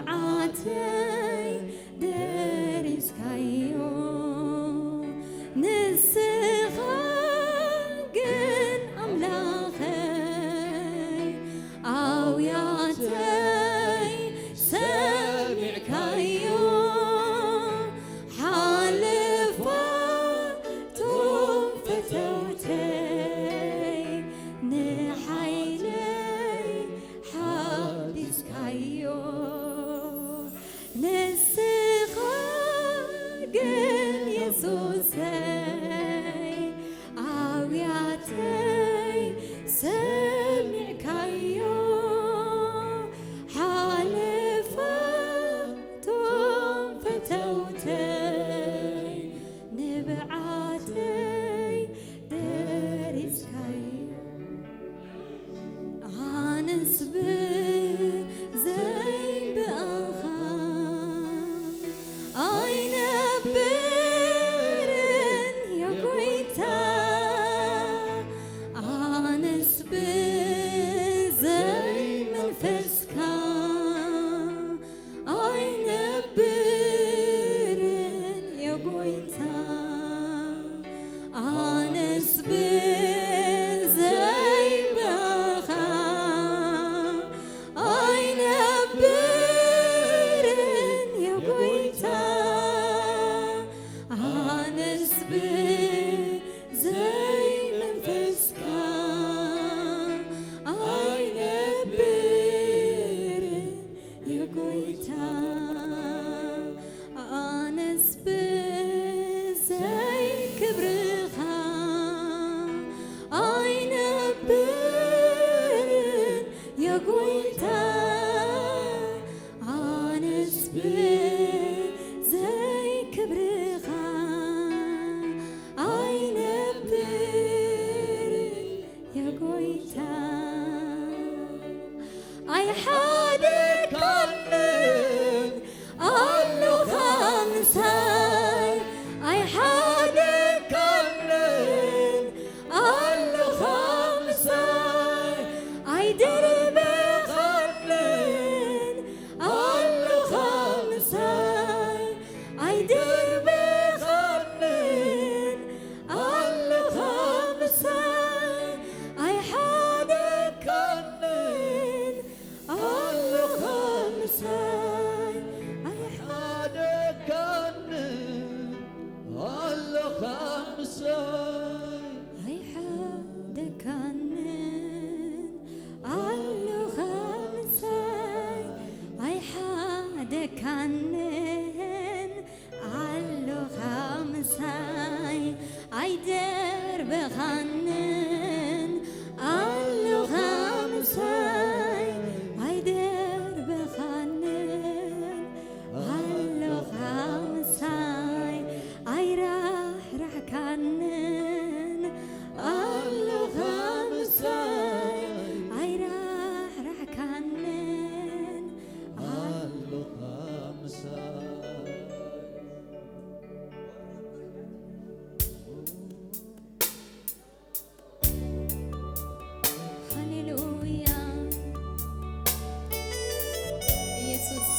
نبعاتي دارس كايو نسخاقن أملاخي أو ياتي سمع كايو حالفاتم فتوتي نحيلي حادث كايو نسخاقن يسوسي أو ياتي سمع كايو حالفاتم فتوتي نبعاتي دارس كايو آنس بزي بأخام أين برن يقويتا آنس بزي من فسكا أين برن يقويتا آنس بزي بأخام أين برن يقويتا آنس بزي من فسكا أين برن يقويتا آنس بزي كبرخا أين برن يقويتا آنس بزي كبرخا أين برن يقويتا أي حادك عنك أنو خمساي أي حادك عنك أنو خمساي أي دربي خلن أنو خمساي أي دربي خلن أنو خمساي أي حادك عنك أنو خمساي أي حادك عنك الله خمساي أي حادك عنك أنو خمساي أي حادك عنك أنو خمساي أي درب خنن أنو خمساي أي درب خنن أنو خمساي أي راح كنن أنو خمساي أي راح كنن الله خمساي هللويا ኢየሱስ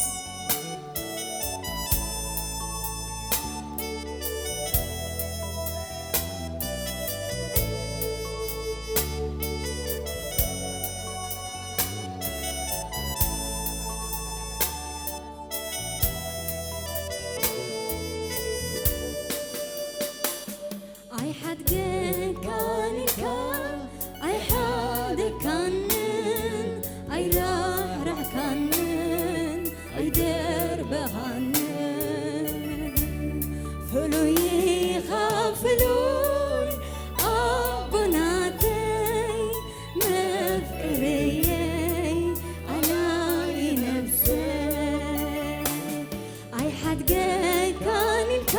أي حد كانك أي حد كنن أي راح كنن أي درب هنن فلوي خافلوي أبناتي مفكري على نفسي أي حد كانك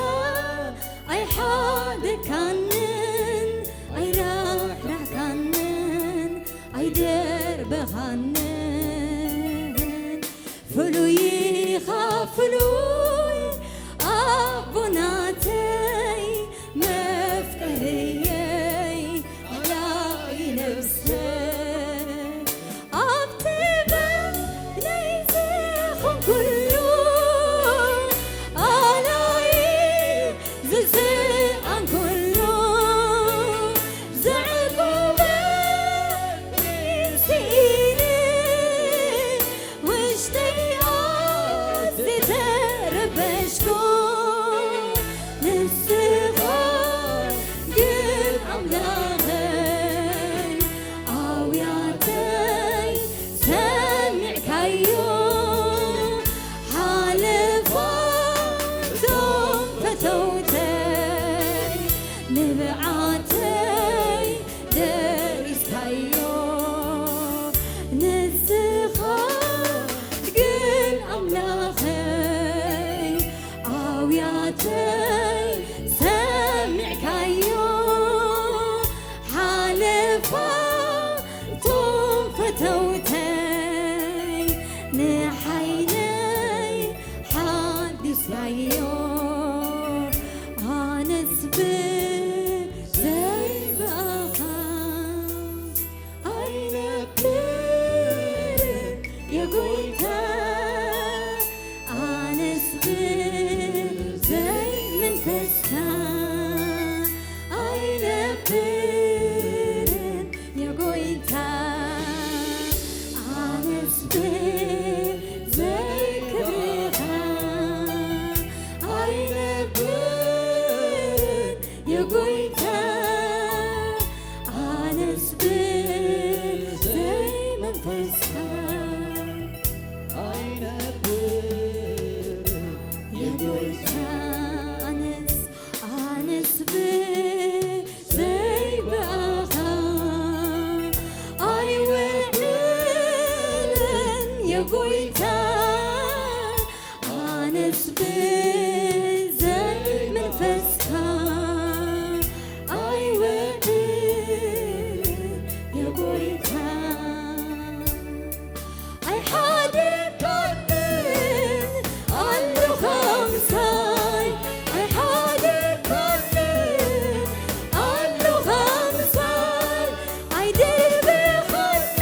أي حد كنن أي راح كنن أي درب هنن فلوي خافلوي أبناتي مفكري على نفسي أبتبع ليزي خنكر በሽኮ ንስኻ ግን ኣምላኸይ ኣውያተይ ሰሚዕካዮ ሓለፋቶም ፈተውተይ ንብዓተይ ደሪስካዮ ንስኻ ግን ኣምላኸይ ኣውያተይ ሰሚዕካዮ ሓለፋቶም ፈተውተይ ንሓይነይ ሓዲስካዮ ኣነስ ብዘይብኣኻ ኣይነብርን የጎይታ ኣነስ ብዘይ መንፈስካ ኣይነብርን የጎይታ ኣነስ ብዘይ ክብርኻ ኣይነብርን የጎይታ ኣነስ ብዘይ መንፈስካ የጎይታ ኣነስ ብዘይብኣኻ ኣይውዕልን የጎይታ ኣነስ ብዘይ መንፈስካ ኣይውዕልን የጎይታ ኣይሓደካንን ኣለኻ ምሳይ ኣይሓደካንን ኣለኻ ምሳይ ኣይድርብኻንን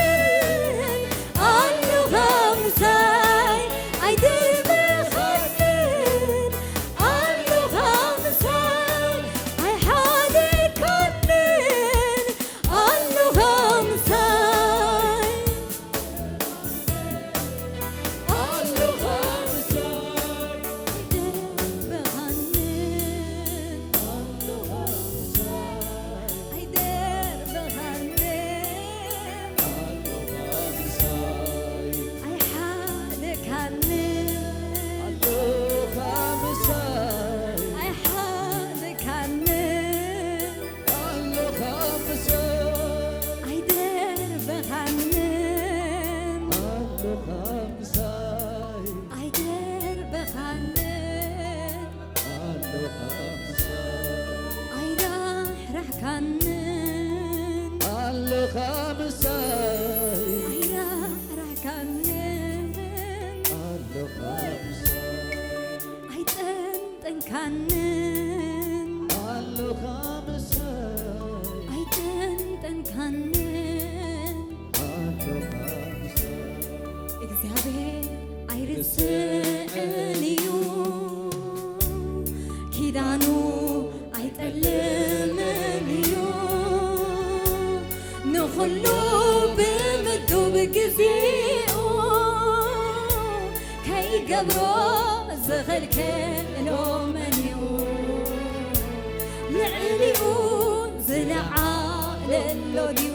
ኣለኻ ምሳይ ኣይድርብኻንን ኣለኻ ምሳይ ኣይሓደካንን ኣለኻ ምሳይ ኣለኻ ምሳይ ኣይራሕራሕካንን ኣለኻ ምሳይ ኣይጠንጠንካንን ኣለኻ ምሳይ ኣይጠንጠንካንን ኣለኻ ምሳይ እግዚአብሔር ኣይርስዕን እዩ ኪዳኑ ኣይጠልምን እዩ ንኹሉ ብምዱብ ግዚኡ ከይገብሮ ዝኽልክሎ መን እዩ ልዕሊኡ ዝለዓለሎ ድዩ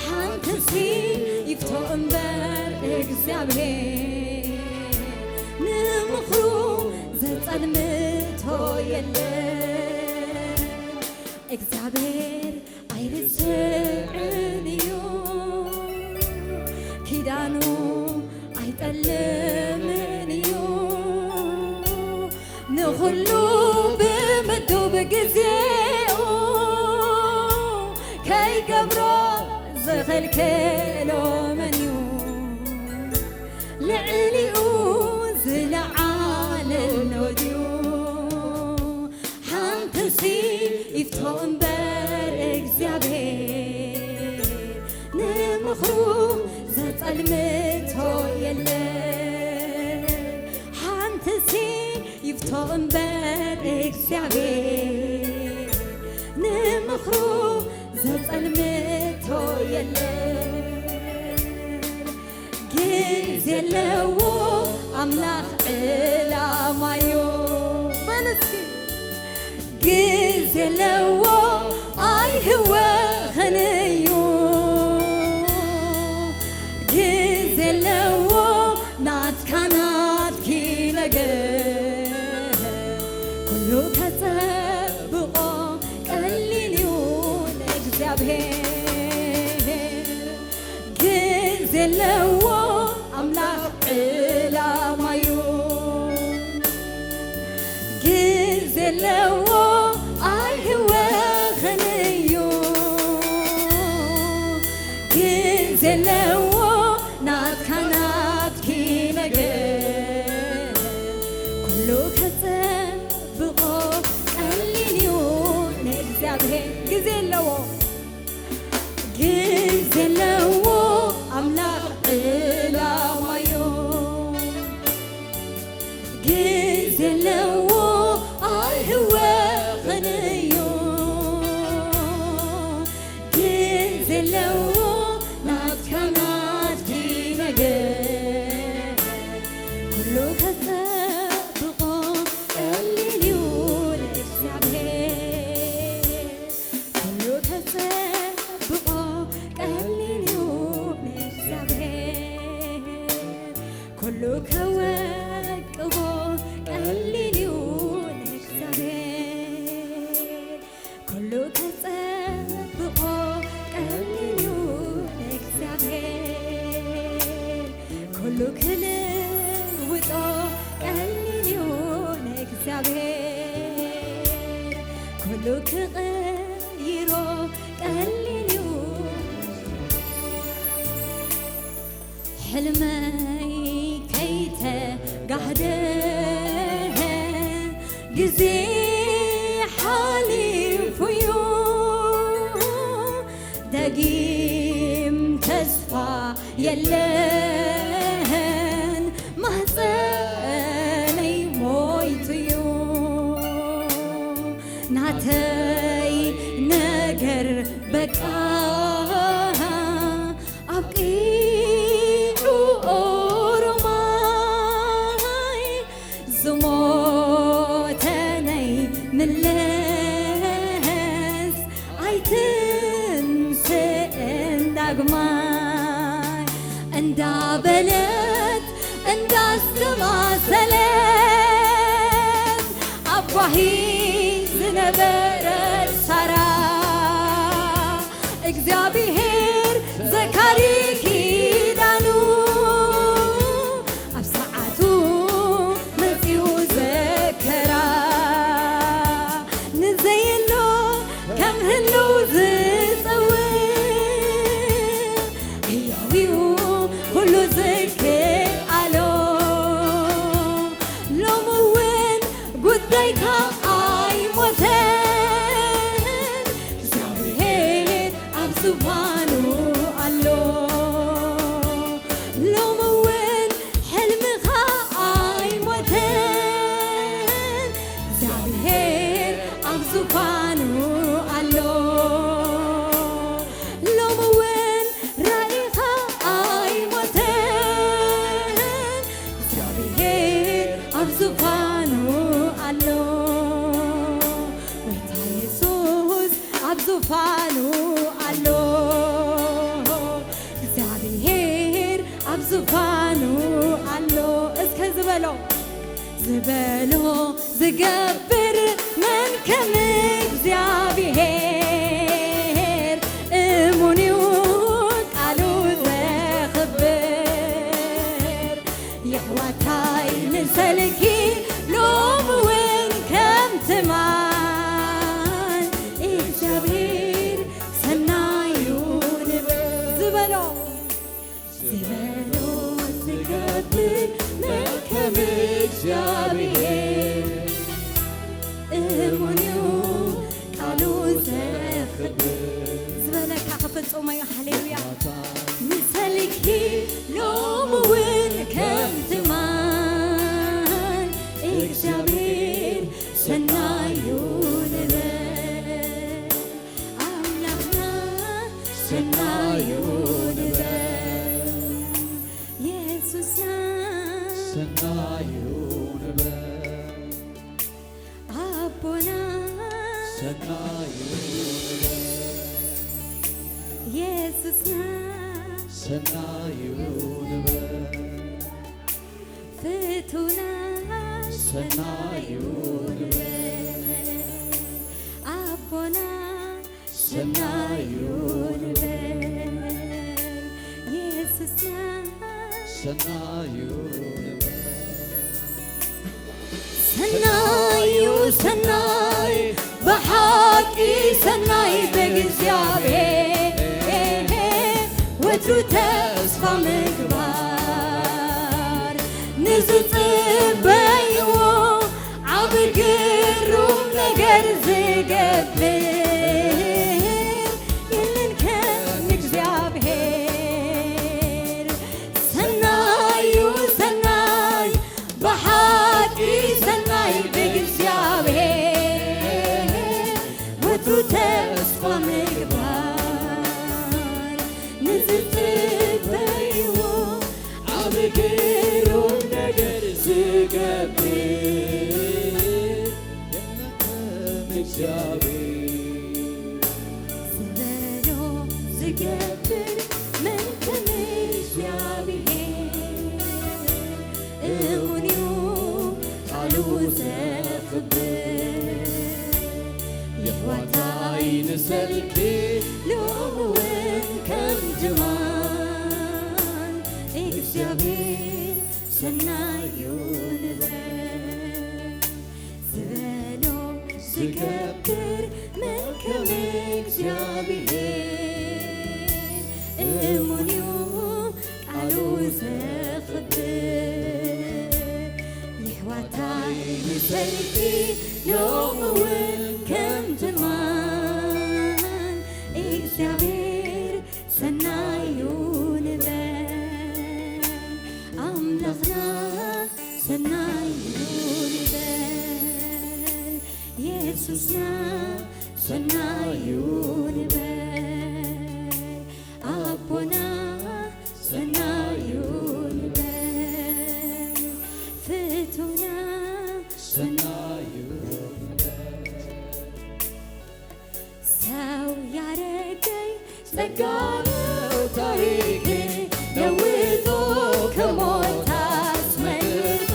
ሓንቲሲ ይፍቶ እምበር እግዚአብሔር ንምኽሩ ዘጸልምቶ የለን እግዚአብሔር ኣይርስዕን እዩ ኪዳኑ ኣይጠልምን እዩ ንኹሉ ብምዱብ ግዚኡ ከይገብሮ ዝኽልክሎ መን እዩ ልዕሊኡ ዝለዓለሎ ድዩ ሓንቲሲ ይፍቶ እምበር እግዚአብሔር ንምኽሩ ዘጸልምቶ የለን ሓንቲሲ ይፍቶ እምበር እግዚአብሔር ንምኽሩ ዘጸልምቶ የለን ጊዜ ኣለዎ ኣምላኽ ዘለዎ ኣይህወኸንዩ ግዘለዎ ናትካ ናትኪ ነገር ኩሉ ከፀብቆ ቀሊል እዩ ለእግዚአብሔር ግዘለዎ አምላክ ዕላማዩ ግዘለዎ ኣይህወኸንዩ ግዘለዎ ናትካ ናትኪ ነገር ኩሉ ከፀብቆ ቀሊል እዩ ንእግዚአብሔር ግዘለዎ ግዘለዎ አምላክ ዕላማዩ ግዘለዎ ኣይህወኸንዩ ግዘለዎ ናትካ ናትኪ ነገር ኩሉ ከፀብቆ ቀሊል እዩ ለእግዚአብሔር ኩሉ ከፀብቆ ቀሊል እዩ ለእግዚአብሔር ኩሉ ከወቅቦ ቀሊል እዩ ለእግዚአብሔር ኩሉ ከፀብቆ ቀሊል እዩ ለእግዚአብሔር ኩሉ ክልውጦ ቀሊል እዩ ለእግዚአብሔር ኩሉ ክቕይሮ ቀሊል እዩ ሕልመይ ከይተጋህደ ጊዜ ሓሊፉ እዩ ደጊም ተስፋ የለን ማህፀነይ ሞይቱ እዩ ናተይ ነገር በቃ አብቂዑ ኦሮማይ ዝሞተነይ ምለስ ኣይትንስእን ዳግማይ እንዳበለት እንዳስተማሰለት አጓሂ ዝነበረት ሳራ እግዚአብሔር ዘካሪ ኪዳኑ ኣብ ሰዓቱ መጺኡ ዘከራ ንዘይሎ ከም ህልው ዝፀውር ሕያው እዩ ኩሉ ዝከኣሎ ሎሚ እውን ጉዳይካ ኣይሞተን እግዚአብሔር ኣብ ዙፋኑ ኣሎ ሎሚ እውን ሕልምኻ ኣይሞተን እግዚአብሔር ኣብ ዙፋኑ ኣሎ ሎሚ እውን ራእይኻ ኣይሞተን እግዚአብሔር ኣብ ዙፋኑ ኣሎ ጌታ ኢየሱስ ኣብ ዙፋኑ ኣሎ እግዚአብሔር ኣብ ዙፋኑ ኣሎ እስከ ዝበሎ ዝገብር መን ከም እግዚአብሔር እሙን እዩ ቃሉ ዘኽብር የሕዋታይ ንሰልኪ ሎሚ እውን ከም ትማል እግዚአብሔር ሰናይ እዩ ዝበሎ ዝገብር መን ከም እግዚአብሔር እሙን እዩ ቃሉ ዘኽብር ዝበለካ ክፍጽሞ እዩ ሃሌሉያ ንሰልኪ ሎሚ እውን ከም ትማል እግዚአብሔር ሰናይ እዩ ንበል ኣምላኽና ሰናይ እዩ ንበል ኢየሱስና ሰናይ እዩ ንበል ኣቦና ሰናዩ ኢየሱስ ሰናዩ ፍቱና ሰናዩ አቦና ሰናዩ ኢየሱስ ሰናዩ ሰናዩ ሰናይ በሐቂ ሰናይ በእግዚአብሔር ወትሩ ተስፋ ምግባር ንዝጽበይዎ ዓብግሩም ነገር ዝገብር ይልን ከም እግዚአብሔር ሰናዩ ሰናይ በሐቂ ሰናይ በእግዚአብሔር ወትሩ ተስፋ ምግባር ንዝጽበይዎ ዓብግሩም ነገር ዝገብር እግዚአብሔር ዝበሎ ዝገብር መንከም እግዚአብሔር እሙን እዩ ቃሉ ዘኽብር የዋታይ ንሰልኬ ሎውን ከም ጅማን እግዚአብሔር ሰናዩ ንበል ዝበሎ ዝገብር መንከም እግዚአብሔር እሙን እዩ ቃሉ ዘኽብር የሕዋታይ ንሰልኪ ሎውን ከም ጅማን እግዚአብሔር ሰናዩ ንበል አምላኽና ሰናዩ ንበል ኢየሱስና ሰናዩ ንበል አቦና ሰናዩ ንበል ፍቱና ሰናዩ ሰው ያረገኝ ጸጋ ነው ታሪኬ ለውጦ ከሞት አስመልጦ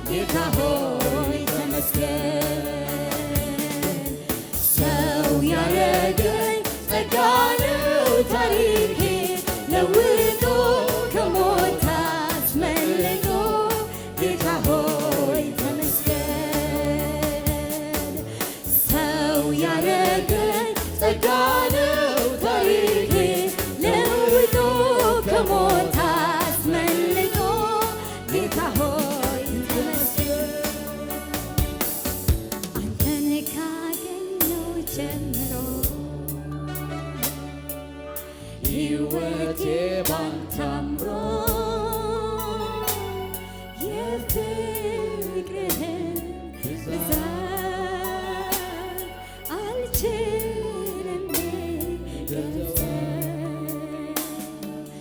ጌታ ሆይ ተመስገን ሰው ያረገኝ ጸጋ ነው ታሪኬ ለውጦ ከሞት አስመልጦ ጌታ ሆይ ተመስገን ሰው ያረገኝ ጸጋ ነው ታሪኬ ለውጦ ከሞት አስመልጦ ጌታ ሆይ ተመስገን አንተን ካገኘሁ ጀምሮ ሕይወቴ ባንተ አምሮ የፍቅርህን ብዛት አልችልም ልገልጸው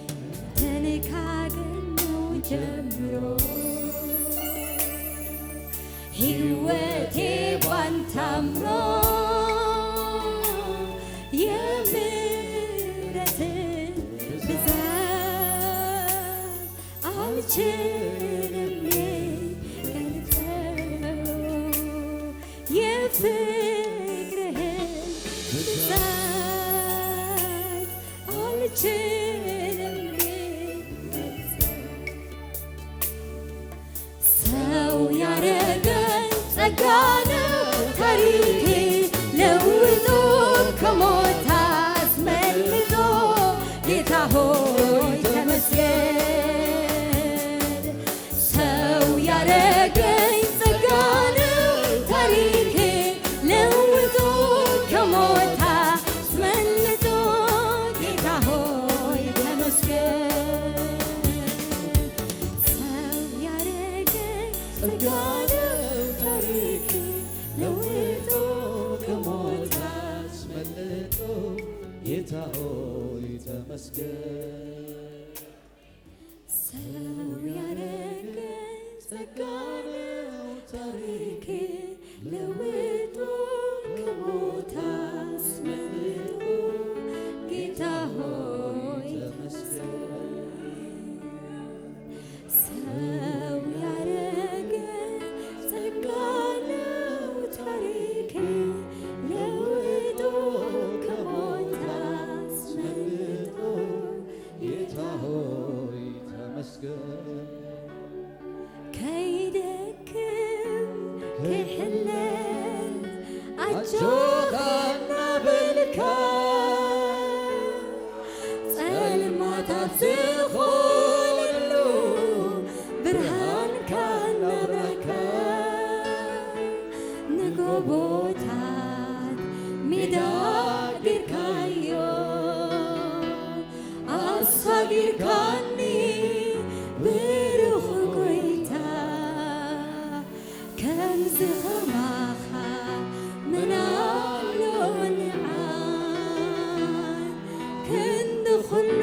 አንተን ካገኘሁ ጀምሮ ሕይወቴ ባንተ አምሮ የምሕረትን ብዛት አልችልም ልገልጸው የፍቅርህን ብዛት አልችልም ልገልጸው ሰው ያረገኝ ጸጋ ነው ታሪኬ ለውጦ ከሞት አስመልጦ ጌታ ሆይ ተመስገን ሰው ያረገኝ ጸጋ ነው ታሪኬ ለውጦ ከሞት አስመልጦ ጌታ ሆይ ተመስገን ሰው ያረገኝ ጸጋ ነው ታሪኬ ለውጦ ከሞት አስመልጦ ጌታ ሆይ ተመስገን ሰው ያረገኝ ጸጋ ነው ታሪኬ ለውጦ ከሞት አጆኻና በልካ ጸልማታት ዝኾነሉ ብርሃንካ እናብራካ ንጎቦታት ሜዳ ጌርካዮ አሳጊርካኒ ብሩኽ ጎይታ ከምዚ ኸማኻ ምናሎ ንዓይ ክንዲ ኹሉ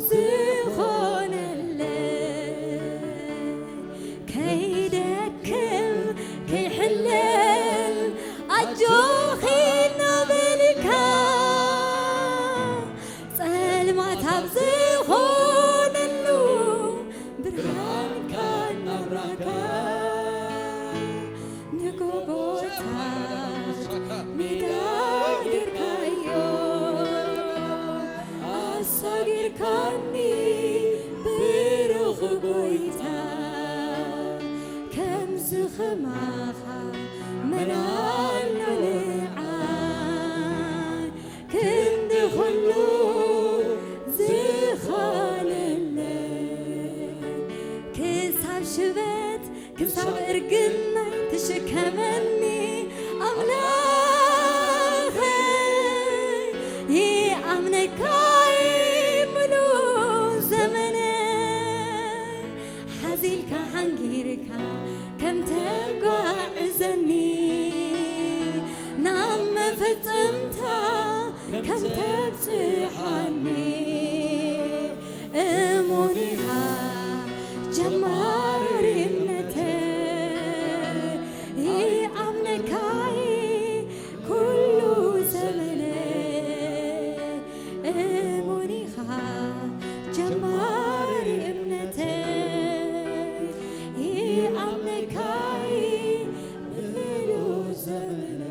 ዝኾነለይ ከይደክም ከይሕለል ኣጆኺና በልካ ጸልማት ኣብ ዝኾነሉ ብርሃንካ እናብራካ ንጎቦታት ሜዳ ጌርካዮ ኣሳጊርካኒ ብሩኽ ጎይታ ከምዚ ኸማኻ መናሎ ንዓይ ክንዲ ኹሉ ዝኾነለይ ክሳብ ሽበት ክሳብ እርግናይ ተሸከመኒ ኣምላኸይ ይኣምነካይ ምሉእ ዘመነይ ሓዚልካ ሓንጊርካ ከም ተጓዕዘኒ ናብ መፈጸምታ ከም ተብጽሓኒ እሙን ኢኻ ጀማሪ እምነተይ ይኣምነካይ ኩሉ ዘመነይ እሙን ኢኻ ጀማሪ እምነተይ ይኣምነካይ ምሉእ ዘመነይ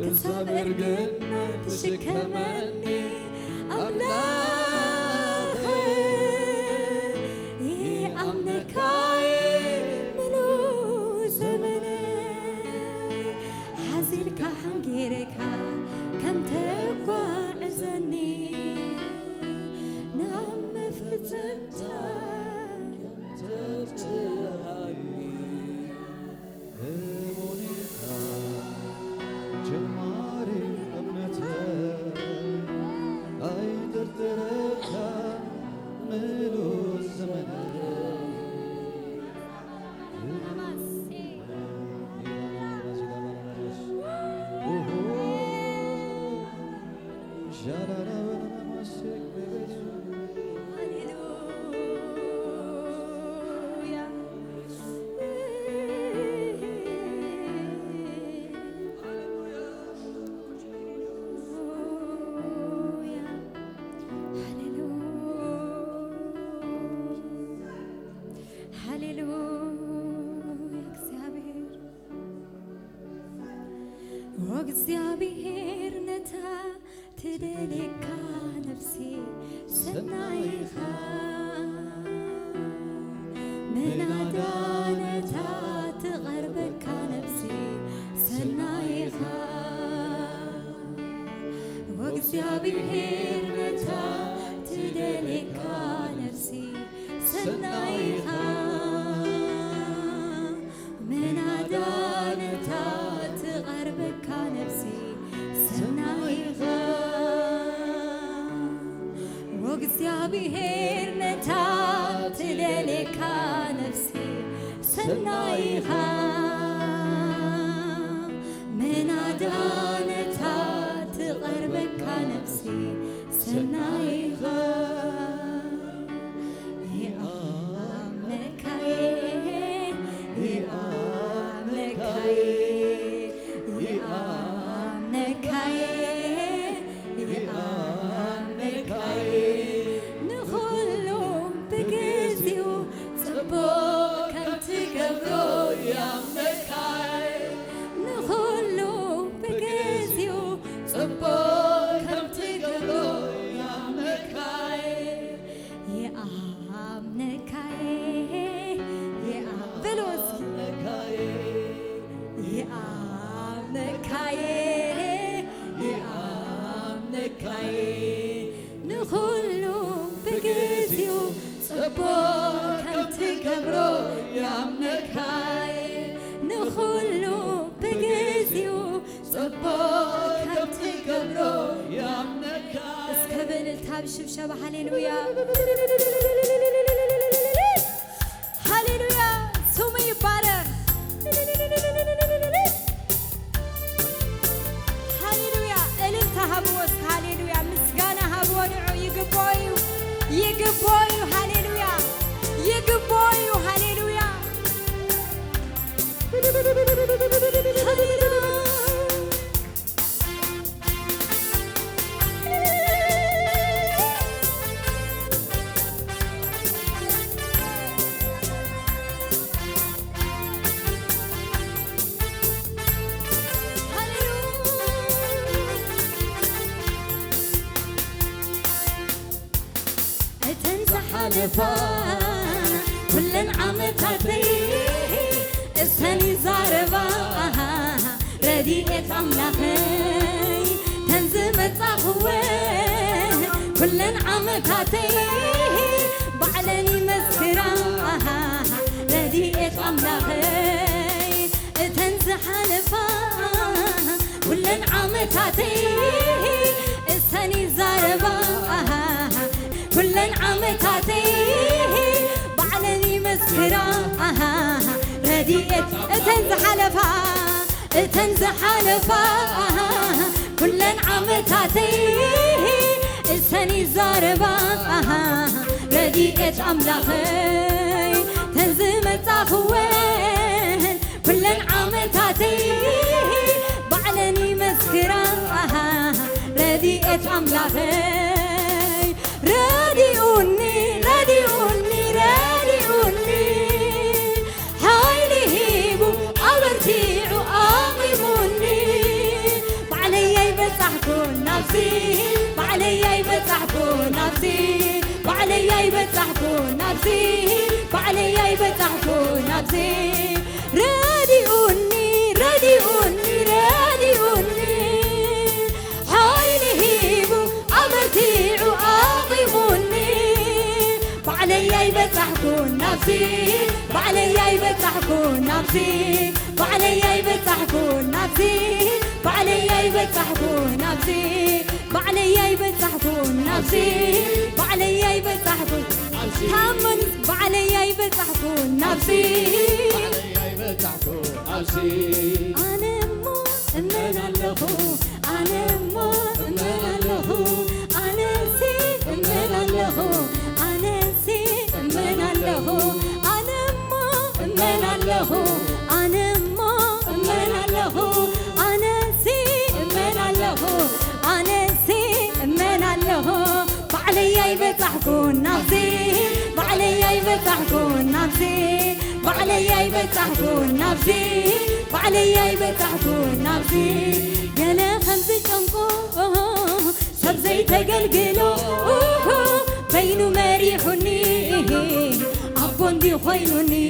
ክሳብ እርግና ተሸከመኒ ኣምላኸይ ይኣምነካይ ምሉእ ዘመነይ ሓዚልካ ሓንጊርካ ከም ተጓዕዘኒ ናብ መፍጽምታ ተብጽሓኒ እሙን ኢኻ ጀማሪ እምነተይ ኣይጥርጥረካ ምሉእ ዘመነይ እግዚአብሔር ነታ ትደልካ ነፍሲ ሰናይኻ ምናዳነታ ትቐርበካ ነፍሲ ሰናይኻ እግዚአብሔር ነታ ትደልካ ነፍሲ ሰናይኻ ምናዳነታ ትቐርበካ ነፍሲ ሰናይኻ እግዚአብሔር ነታ ትደልካ ነፍሲ سنايها من عدانتها تقربك نفسي سنايها شبشبة هاليلويا هاليلويا سمي يبارك هاليلويا إلنت هبوس هاليلويا مسكانة هبونعو يقبويو يقبويو هاليلويا يقبويو هاليلويا حلفان كل عمتاتي السني زاربا رديئة أملاخي تنزمت أخوين كل عمتاتي بعلني مسكرا رديئة أملاخي تنزح حلفان كل عمتاتي السني زاربا كل عمتاتي بعلني مسكرا رديئة تنزح حلفا تنزح حلفا كل عمتاتي السني زاربا رديئة أملاخي تنزمت أخوين كل عمتاتي بعلني مسكرا رديئة أملاخي راديوني راديوني راديوني حايلي هيبو أورتيعو آغيبوني بعلي بتحكون نفسي بعلي بتحكون نفسي بعلي بتحكون نفسي بعلي بتحكون نفسي راديوني راديوني راديوني حايلي هيبو أورتيعو بعلي بتحكون نفسي بعلي بتحكون نفسي بعلي بتحكون نفسي بعلي بتحكون نفسي بعلي بتحكون نفسي بعلي بتحكون همن بعلي بتحكون نفسي بعلي بتحكون نفسي أنا مو من الله أنا مو من الله أنا سي من الله أنا سي من الله أنا مو من الله أنا مو من الله أنا سي من الله أنا سي من الله بعلي بتحكون نفسي بعلي بتحكون نفسي بعلي بتحكون نفسي بعلي بتحكون نفسي يلا خمس جنقو سب زي تقلقلو بينو مريحني عبون دي خيلني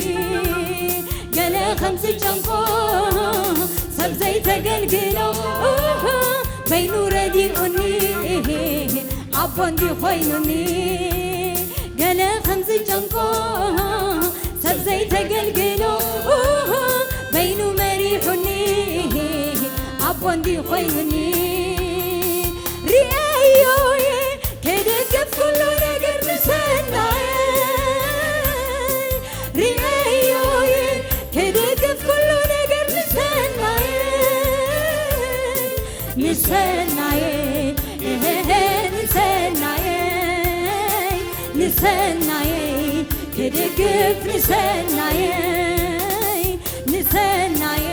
يلا خمس جنقو سب زي تقلقلو بينو رديئني عبون دي خيلني يلا خمس جنقو سب زي تقلقلو بينو مريحني عبون دي خيلني رأيوي كدقف كل نقر مسناي رأيوي ንሰናየ ክድግፍ ንሰናየ ንሰናየ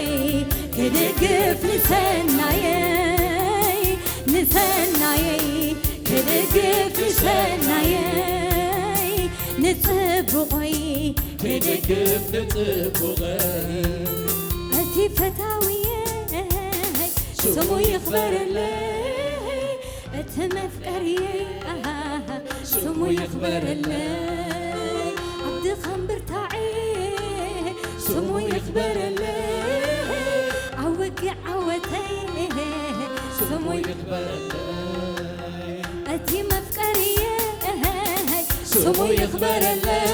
ክድግፍ ንሰናየ ንሰናየ ክድግፍ ንሰናየ ንጽቡቐይ ክድግፍ ንጽቡቐይ እቲ ፈታውየ ስሙ ይኽበረለይ እቲ መፍቀርየ ስሙ ይኽበረለይ ዓብዲ ኸምብርታዕ ስሙ ይኽበረለይ ዓወጊዕ ዓወተይ ስሙ ይኽበረለይ እቲ መፍቀርየ ስሙ ይኽበረለይ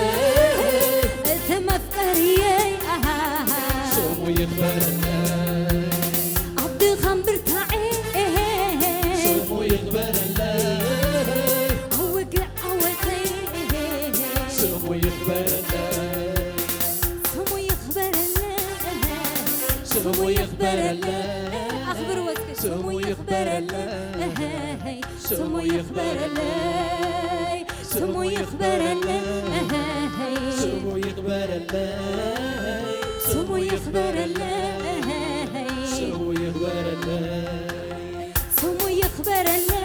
እቲ መፍቀርየ ስሙ ይኽበረለይ ዓብዲ ኸምብርታዕ ስሙ ይኽበረለይ ዓወጊዕ ዓወተይ ስሙ ይኽበረለይ ስሙ ይኽበረለይ ስሙ ይኽበረለይ أخبر وقت سمو يخبر الله سمو يخبر الله سمو يخبر الله سمو يخبر الله سمو يخبر الله سمو يخبر الله سمو يخبر الله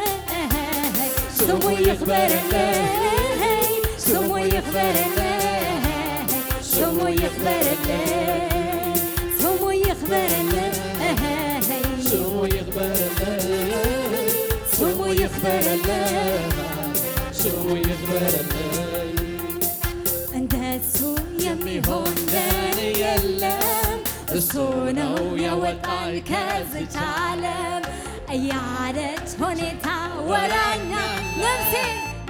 سمو يخبر الله سمو يخبر الله سمو يخبر الله سمو يخبر الله سمو يخبر الله سمو يخبر الله سمو يخبر الله እንደሱ የሚሆን ለኔ የለም እሱ ነው ያወጣኝ ከዚች ዓለም እያለች ሁኔታ ወራኛ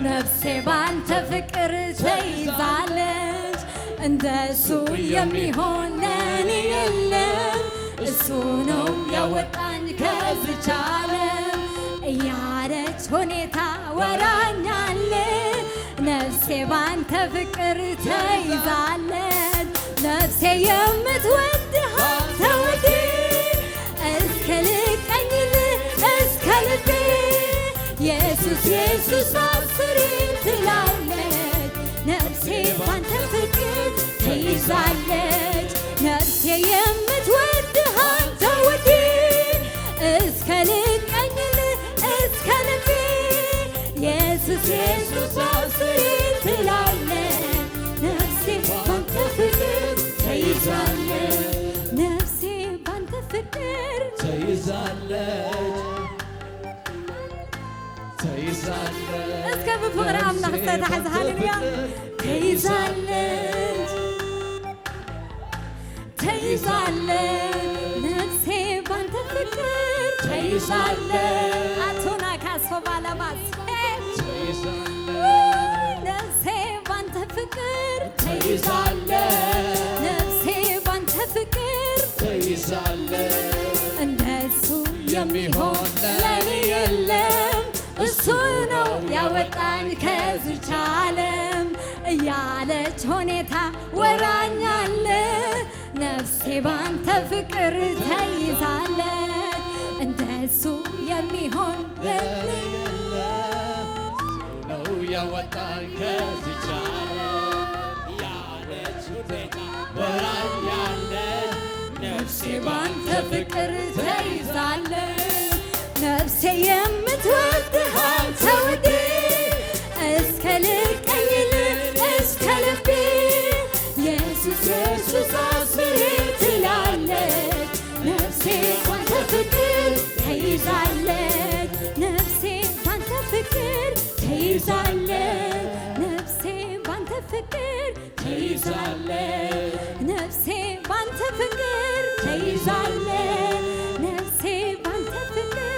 ነፍሴ ባንተ ፍቅር ተይዛለች እንደሱ የሚሆን ለኔ የለም እሱ ነው ያወጣኝ ከዚች ዓለም እያለች ሁኔታ ወራኛለ ነፍሴ ባንተ ፍቅር ተይዛለች ነፍሴ የምትወድህ አንተ ወዴ እስከ ልቀኝልህ እስከ ልቤ ኢየሱስ ኢየሱስ አስሬ ትላለች ነፍሴ ባንተ ፍቅር ተይዛለች ነፍሴ የምትወድህ አንተ ወዴ እስከ ልቀኝልህ እስከ ልቤ ኢየሱስ ኢየሱስ አስሬ ትላለች ነፍሴ ባንተ ፍቅር ተይዛለች ነፍሴ ባንተ ፍቅር ተይዛለች ተይዛለች እስከ በፍቅር አምላክ ተታሕዝ ሃሌሉያ ተይዛለች ተይዛለች ነፍሴ ባንተ ፍቅር ተይዛለች አቶና ካሶባላባስ ነፍሴ ባንተ ፍቅር ተይዛለች ነፍሴ ባንተ ፍቅር ተይዛለች እንደሱ የሚሆን ለኔ የለም እሱ ነው ያወጣኝ ከዚች ዓለም እያለች ሁኔታ ወራኛለ ነፍሴ ባንተ ፍቅር ተይዛለች እንደሱ የሚሆን ለኔ ነው ያወጣኝ ከዚች ዓለም ያለች ሁኔታ ወራኛለ ነፍሴ ባንተ ፍቅር ተይዛለች ነፍሴ የምትወድህ አንተ ወዴ እስከ ልቀኝልህ እስከ ልቤ ኢየሱስ ኢየሱስ አስሬ ትላለች ነፍሴ ባንተ ፍቅር ተይዛለች ነፍሴ ባንተ ፍቅር ተይዛለች ነፍሴ ባንተ ፍቅር ተይዛለች ነፍሴ ባንተ ፍቅር ተይዛለች ነፍሴ ባንተ ፍቅር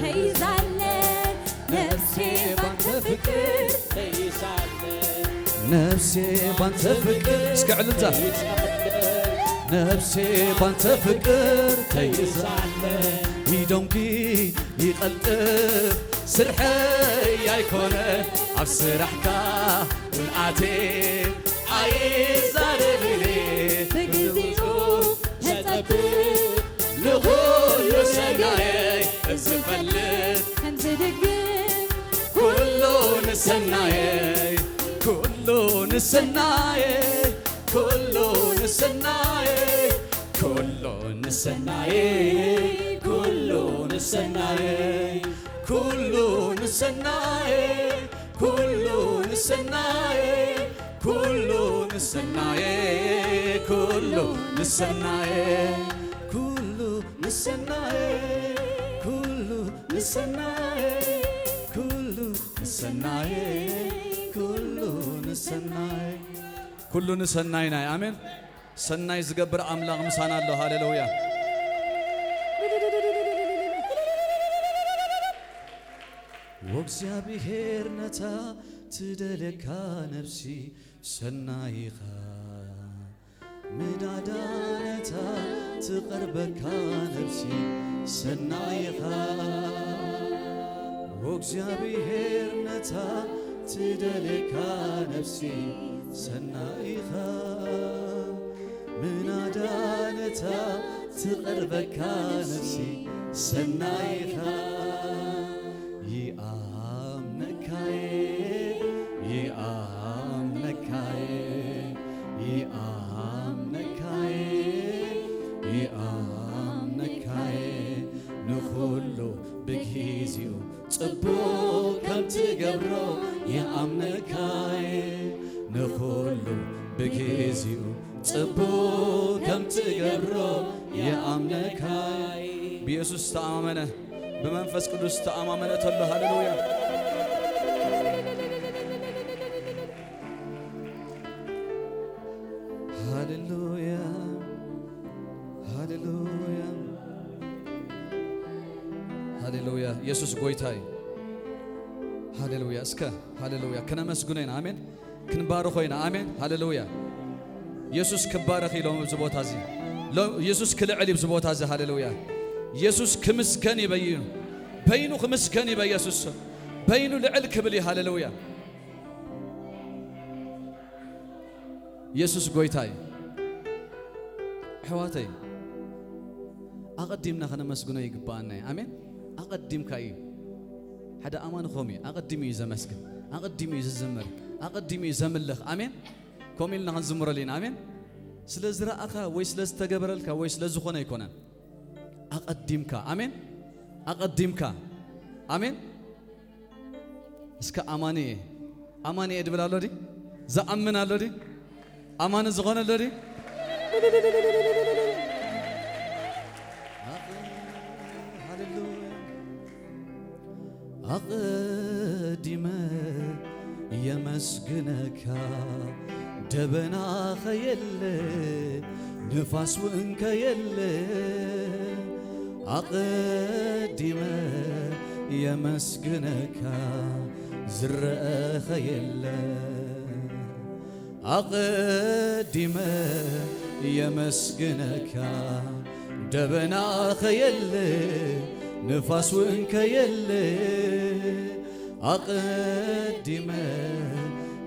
ተይዛለች ነፍሴ ባንተ ፍቅር ነፍሴ ባንተ ፍቅር እስከ ዕልልታ ነፍሴ ባንተ ፍቅር ተይዛለች ይደምቂ ይቐልጥፍ ስርሐይ ኣይኮነ ኣብ ስራሕካ ውልኣቴ ኣይዛረብኒ በጊዜኡ ተጠብቅ ንኹሉ ሰናየይ ዝፈልጥ ከም ዝድግም ኩሉ ንሰናየ ኩሉ ንሰናየ ኩሉ ንሰናየ ኩሉ ንሰናየ ኩሉ ንሰናየ ኩሉ ንሰናየ ኩሉ ንሰናየ ኩሉ ንሰናየ ኩሉ ንሰናየ ኩሉ ንሰናየ ኩሉ ንሰናየ ኩሉ ንሰናየ ኩሉ ንሰናየ ኩሉ ንሰናይና አሜን። ሰናይ ዝገብር አምላኽ ምሳና ኣሎ። ሃሌሉያ ወእግዚአብሔር ነታ ትደለካ ነፍሲ ሰናይኻ ምዳዳነታ ትቐርበካ ነፍሲ ሰናይኻ ወእግዚአብሔር ነታ ትደለካ ነፍሲ ሰናይኻ ምናዳነታ ትቐርበካ ነፍሲ ሰናይኻ ይአምነካየ ይአምነካየ ይአምነካየ ይአምነካየ ንኹሉ ብግዚኡ ጽቡቕ ከም ትገብሮ ይአምነካየ ንኹሉ ብግዚኡ ጽቡቕ ከም ትገብሮ ይአምነካየ ብኢየሱስ ተአማመነ በመንፈስ ቅዱስ ተአማመነ ተሎ ሃሌሉያ ሃሌሉያ ሃሌሉያ ሃሌሉያ ኢየሱስ ጎይታይ ሃሌሉያ እስከ ሃሌሉያ ከነመስግነና አሜን ክንባርኾይና አሜን ሃሌሉያ ኢየሱስ ክባረኽ ኢሎም ዝቦታ እዚ ኢየሱስ ክልዕል ይብ ዝቦታ እዚ ሃሌሉያ ኢየሱስ ክምስገን ይበይኑ በይኑ ክምስገን ይበ ኢየሱስ በይኑ ልዕል ክብል ሃሌሉያ ኢየሱስ ጎይታይ ሕዋተይ አቀዲምና ከነመስግኖ ይግባአና አሜን አቀዲምካ እዩ ሓደ አማን ኾሚ አቀዲም እዩ ዘመስግን አቀዲም እዩ ዝዝምር አቀዲም እዩ ዘምልኽ አሜን ኮሚልና ክንዝምረልና አሜን ስለ ዝረአኻ ወይ ስለ ዝተገበረልካ ወይ ስለ ዝኾነ ይኮነን አቀዲምካ አሜን አቀዲምካ አሜን እስከ አማኒ ድብላሎ ዲ ዘአምናሎ ዲ አማን ዝኾነሎ ዲ አቀዲመ የመስግነካ ደበና ኸየለ ንፋስ ውእንከ የለ አቀዲመ የመስግነካ ዝረአኸ የለ አቀዲመ የመስግነካ ደበናኸ የለ ንፋስ ውእንከ የለ አቀዲመ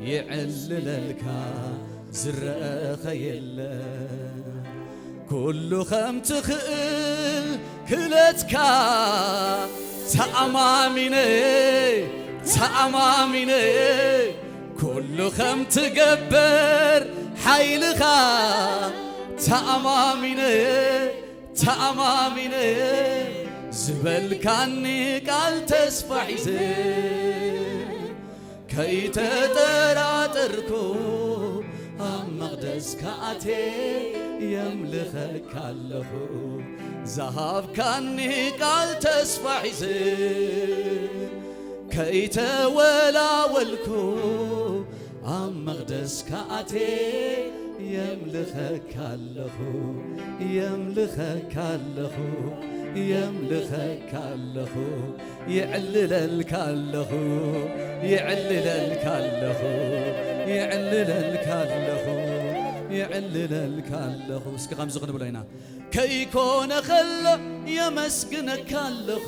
ይዕልለልካ ዝረአኸ የለ ኩሉ ከም ትኽእል ክለትካ ተአማሚነ ኩሉ ከም ትገብር ሓይልኻ ተአማሚነ ዝበልካኒ ቃል ተስፋ ሒዘ ከይተጠራጠርኩ ኣብ መቕደስካ ኣቴ የምልኸካ ኣለኹ ዝሃብካኒ ቃል ተስፋ ሒዘ ከይተወላወልኩ ኣብ መቕደስካ ኣቴ የምልኸካ ኣለኹ የምልኸካ ኣለኹ ይዕልለልካ ኣለኹ እስኪ ከምዚ ክንብሎ ኢና ከይኮነ ኸሎ የመስግነካ ኣለኹ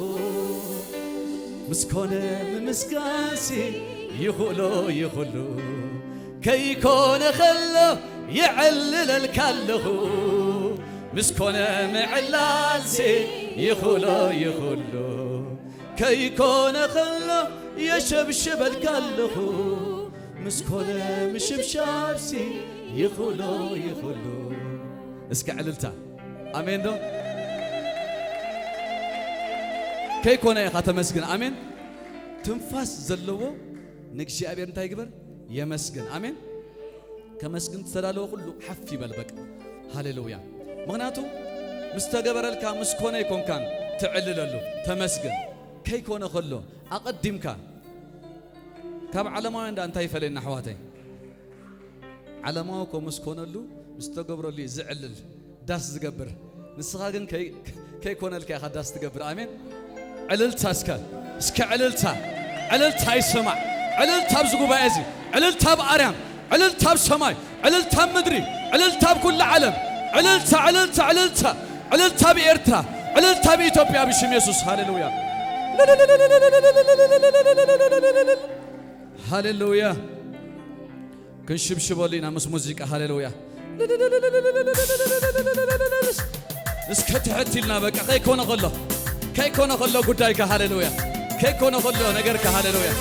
ምስኮነ ምምስጋንሲ ይኹሎ ከይኮነ ኸሎ ይዕልለልካ ኣለኹ ምስኮነ ምዕላልሲ ይኹሎ كيكون خلو يشبشبل كله مسكونة مشبشابسي يخلو اسكع عللتا امين دو كيكون يا خاطر مسكن امين تنفاس زلوه نكشي ابير انت يقبر يا مسكن امين كمسكن تسلالو كله حفي بلبك هاليلويا مغناتو مستقبر لك مسكونه يكون كان تعلللو تمسكن كيكون خلو اقدم كان كاب علماء عند انت يفلنا حواتي علماء كو مسكونلو مستقبر لي زعلل داس زقبر نسخاغن كيكون لك يا داس تقبر امين عللتا اسكا عللتا يسمع عللتا بزقو بايزي عللتا باريام عللتا بسماي عللتا مدري عللتا بكل عالم عللتا بإرترا عللتا بإثيوبيا بشم يسوس هاليلويا هاليلويا كنشبشبوا لينا مس موزيكا هاليلويا اسكتحتي لنا بقى كيكون غلو قدايك هاليلويا كيكون غلو نقرك هاليلويا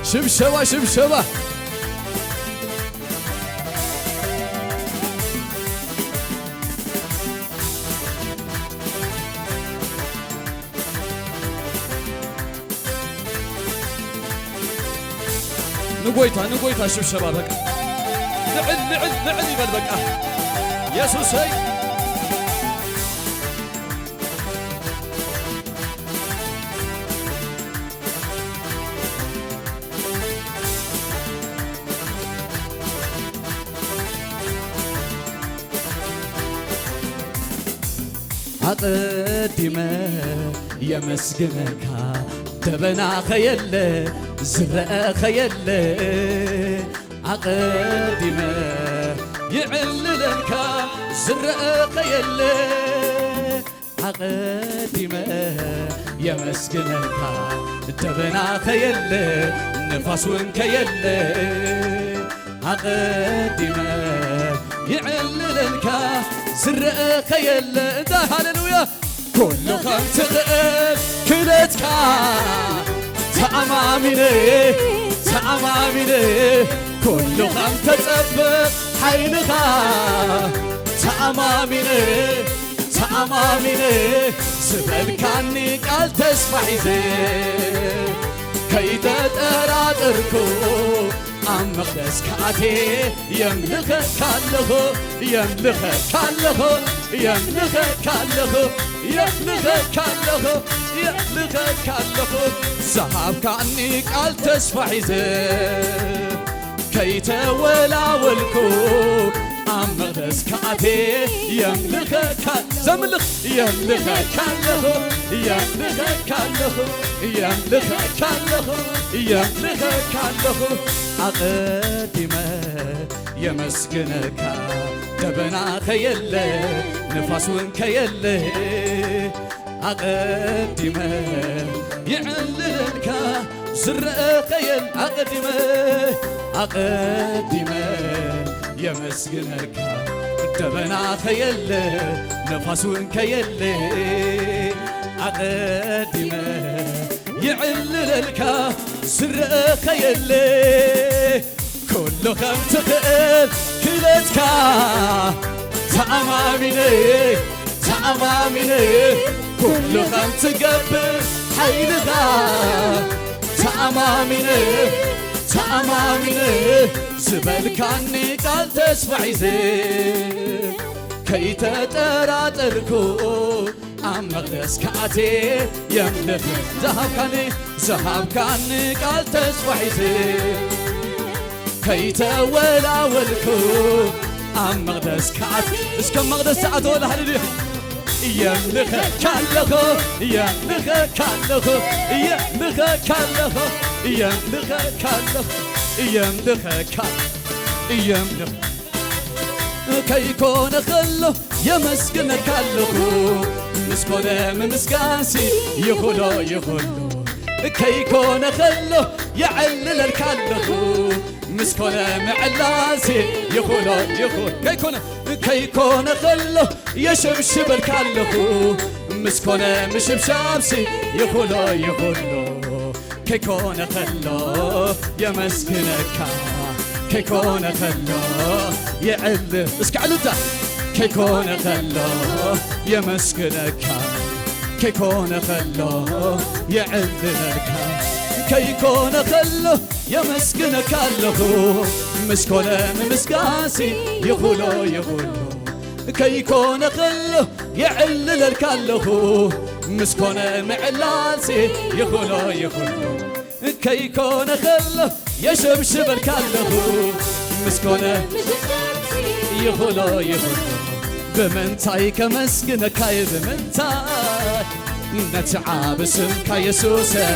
شبشبة نقويتها شبشبة بقى لعل يبل بقى يسوسي أقدمه يمسكنك تبنا خيل زرق خيل أقدمه يعللك زرق خيل أقدمه يمسكنك تبنا خيل نفاس وانكيل أقدمه يعللك زرق خيل ده هاللويا كل خمس غير كلتك تعماميني كل خمس تطبق حينك تعماميني سبلكاني قال تسفعيزي كي تتراتركو عم مقدس كاتي يملخك كالله زهاب كاني قال تسفعيزي كي تولاولكو عم مقدس كاتي يملخك زملخ يملخك كالله أقدمه يمسكنك دبنا خيل نفاس وانكيل أقدمه يعللك زرق خيل أقدمه يمسكنك دبنا خيل نفاس وانكيل أقدمه يعللك زرق خيل كل خمس خيل كلتك تعماميني كل خمس قبل حيلك تعماميني زبلكاني قال تسفعيزي كي تتراتركو عم مقدس كاتي يملك ذهب كاني قال تسفعيزي كي تولاولكو عم مقدس كاتي اسكم مقدس ساعة ولا هللويا يملك كيكون خلو يمسكن كله مسكونه مسكاسي يخلو كيكون خلو يعلل الكله مسكونه معلاسي يخلو كيكون خلو يشبشب الكله مسكونة مشبشابسي يخلو كيكونة خلو يا مسكنك كيكونة خلو يعل اسكعلتا كيكونة خلو يا مسكنك كيكونة خلو يعل لك كيكونة خلو يا مسكنك له مسكونة مسكاسي يخلو كيكونة خلو يعل لك له مسكونة معلاسي يخلو كيكونة خلو يشبشب الكله مسكونة يخلو بمنتاي كمسكنك هاي بمنتاي نتعب اسمك يسوسي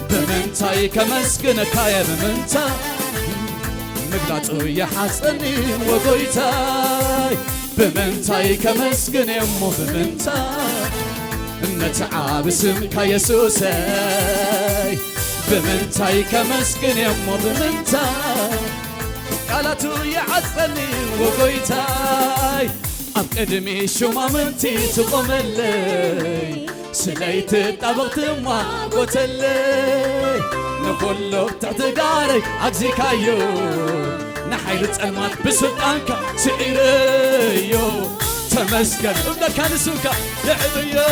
بمنتاي كمسكنك هاي بمنتاي مقلاطو يحصني وقويتاي بمنتاي كمسكن يمو بمنتاي نتعب اسمك يسوسي بمنتاي كمسكن يمو بمنتاي قالتو يحصني وقويتاي أبقدمي شو ما منتي تقوم اللي سليت طبقت ما قلت اللي نقوله بتعتقاري عكزيكايو نحيل تسلمات بسلطانك سعيريو تمسكن ولا كان سوكا يعبيو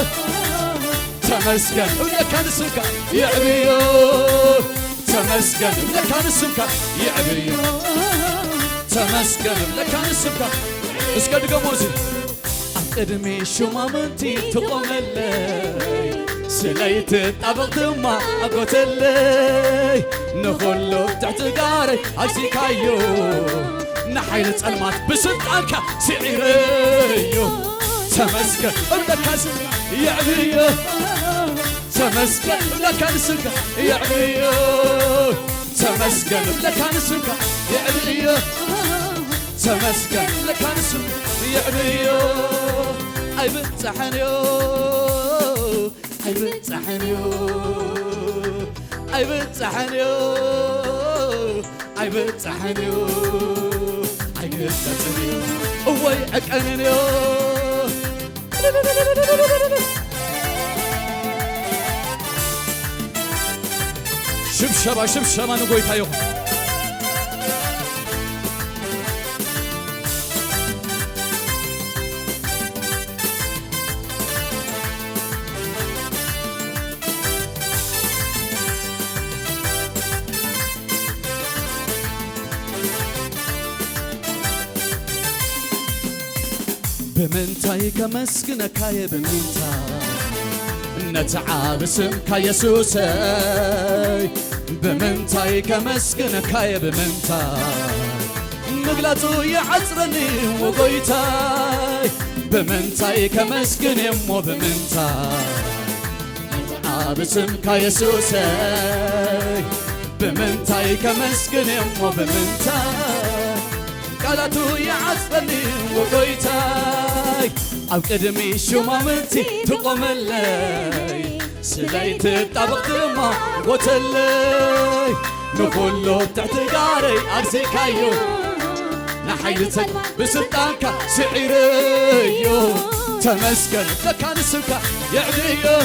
تمسكن ولا كان سوكا يعبيو تمسكن ولا كان سوكا يعبيو تمسكن ولا كان سوكا اسكت قموزي أقدمي شو ما منتي تقوم اللي سليت طبقت ما أقوت اللي نخلو بتعتقاري عكسيكايو نحيل تسلمات بسلطانك سعيريو تمسكن ولا كاسك يعبيو تمسكن ولا كاسك يعبيو تمسكن ولا كاسك يعبيو تمسكن لكان اسم يعبيو اي بتحنيو اي بتحنيو اي بتحنيو اي بتحنيو اي بتحنيو وي عقنيو شبشبا نقويتايو بمنتاي كمسكنك هاي بمنتاي نتعب اسمك يسوسي بمنتاي كمسكنك هاي بمنتاي مقلاطو يعصرني وقويتاي بمنتاي كمسكن يمو بمنتاي نتعب اسمك يسوسي بمنتاي كمسكن يمو بمنتاي قالتو يعصرني وقويتاي أو قدمي شو ما منتي تقوم اللي سليت طبقت ما قوت اللي نقوله بتعتقاري أرسيكايو نحيلتك بسلطانك سعيريو تمسكن لكان اسمك يعبيو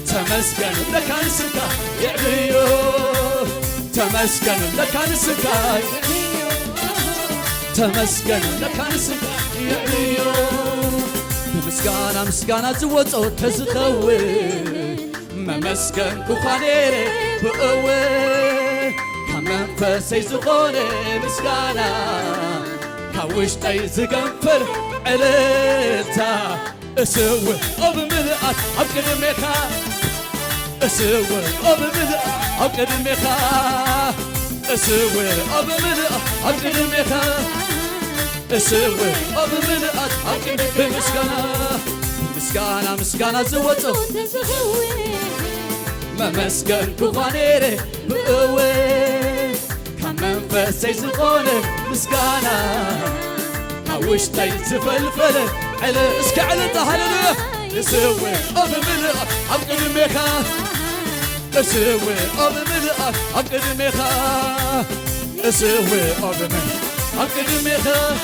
تمسكن لكان اسمك يعبيو تمسكن لكان اسمك تمسكن لكان اسمك يعبيو مسكانا زوطو تزخوي ممسكن كوخانيري بقوي كمنفسي زغوني مسكانا كوشتي زقنفر عليتا اسوي وبملئات أبقدميخا اسوي وبملئات أبقدميخا اسوي وبملئات أبقدميخا اسوي وبملئات أبقدميخا مسكانا زوطو ممسكن كوخانيري بقوي كمنفسي زغوني مسكانا كوشتي زفلفل على اسكعلتا هللويا اسوي وبملئات أبقدميخا اسوي وبملئات أبقدميخا اسوي وبملئات أبقدميخا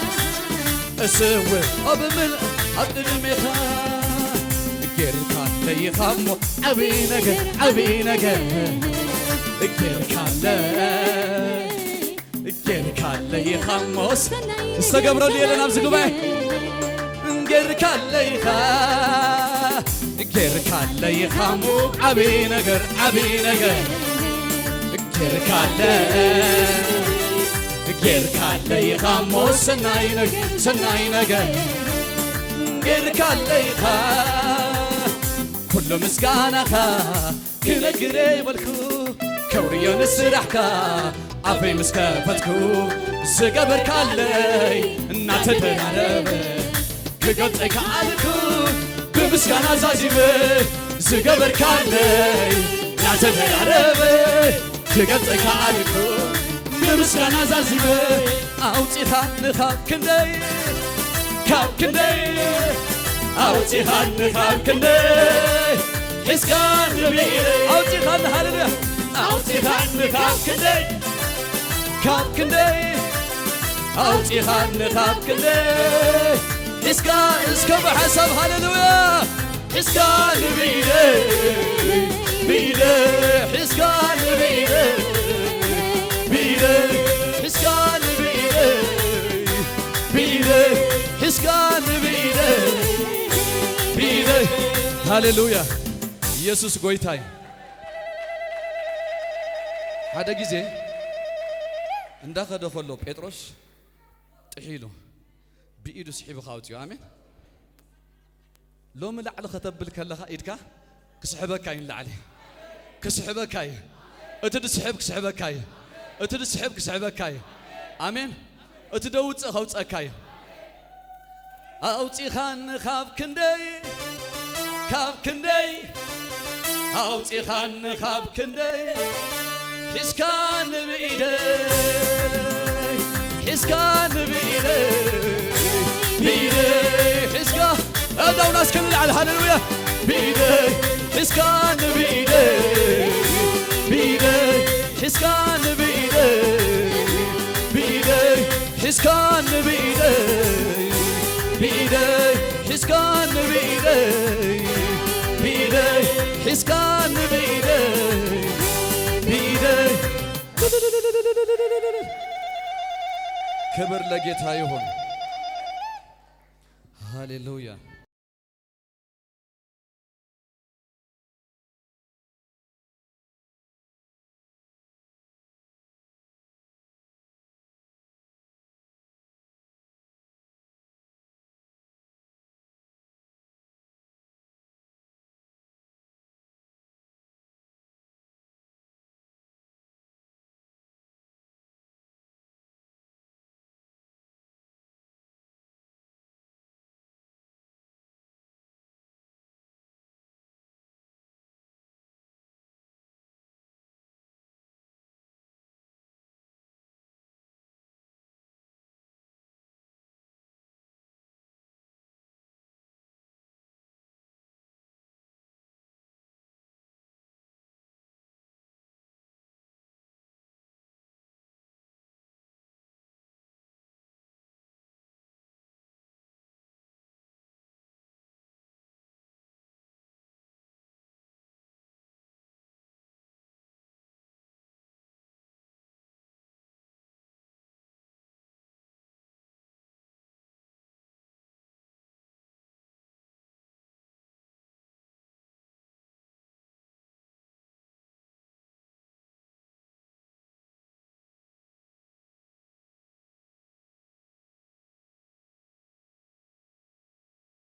اسوي وبملئات أقدميخ جركان لي خمو أبينك أبينك جركان لي خموس استقبروا لي لنا بزقبه جركان لي جركان لي خمو أبينك أبينك جركان لي خموس سناينك جركان لي كل مسكانك كنقري والكو كوريون السرحكا عفي مسكفتكو زقبر كالي ناتدرارب كقطعك عالكو بمسكانا زازيبي زقبر كالي ناتدرارب كقطعك عالكو بمسكانا زازيبي أوتيها نخاب كندي كاب كندي أوتيها نخاب كندي حسكان نبيري أوتيها نهالي أوتيها نخاب كندي كاب كندي أوتيها نخاب كندي حسكان بحسب هاللويا حسكان نبيري بيري حسكان نبيري بيري حسكان نبيري بيري حسكان نبيري بيري هاللويا ኢየሱስ ጎይታይ ሓደ ጊዜ እንዳኸደ ከሎ ጴጥሮስ ጥሒሉ ብኢዱ ስሒቡ ካውፅዩ ኣሜን ሎሚ ላዕሊ ከተብል ከለኻ ኢድካ ክስሕበካ ይንላዕሊ ክስሕበካ እዩ እቲ ድስሕብ ክስሕበካ እዩ እቲ ድስሕብ ክስሕበካ እዩ ኣሜን እቲ ደውፅእ ከውፀካ እዩ ኣውፂኻኒ ካብ ክንደይ أوتيخان خاب كندي حسكان بإيدي حسكان بإيدي بإيدي حسكان هذا وناس كل على هاللويا بإيدي حسكان بإيدي بإيدي حسكان بإيدي بإيدي حسكان بإيدي بإيدي حسكان بإيدي بإيدي حسكان بإيدي بإيدي كبر لقيتها يهون هاليلويا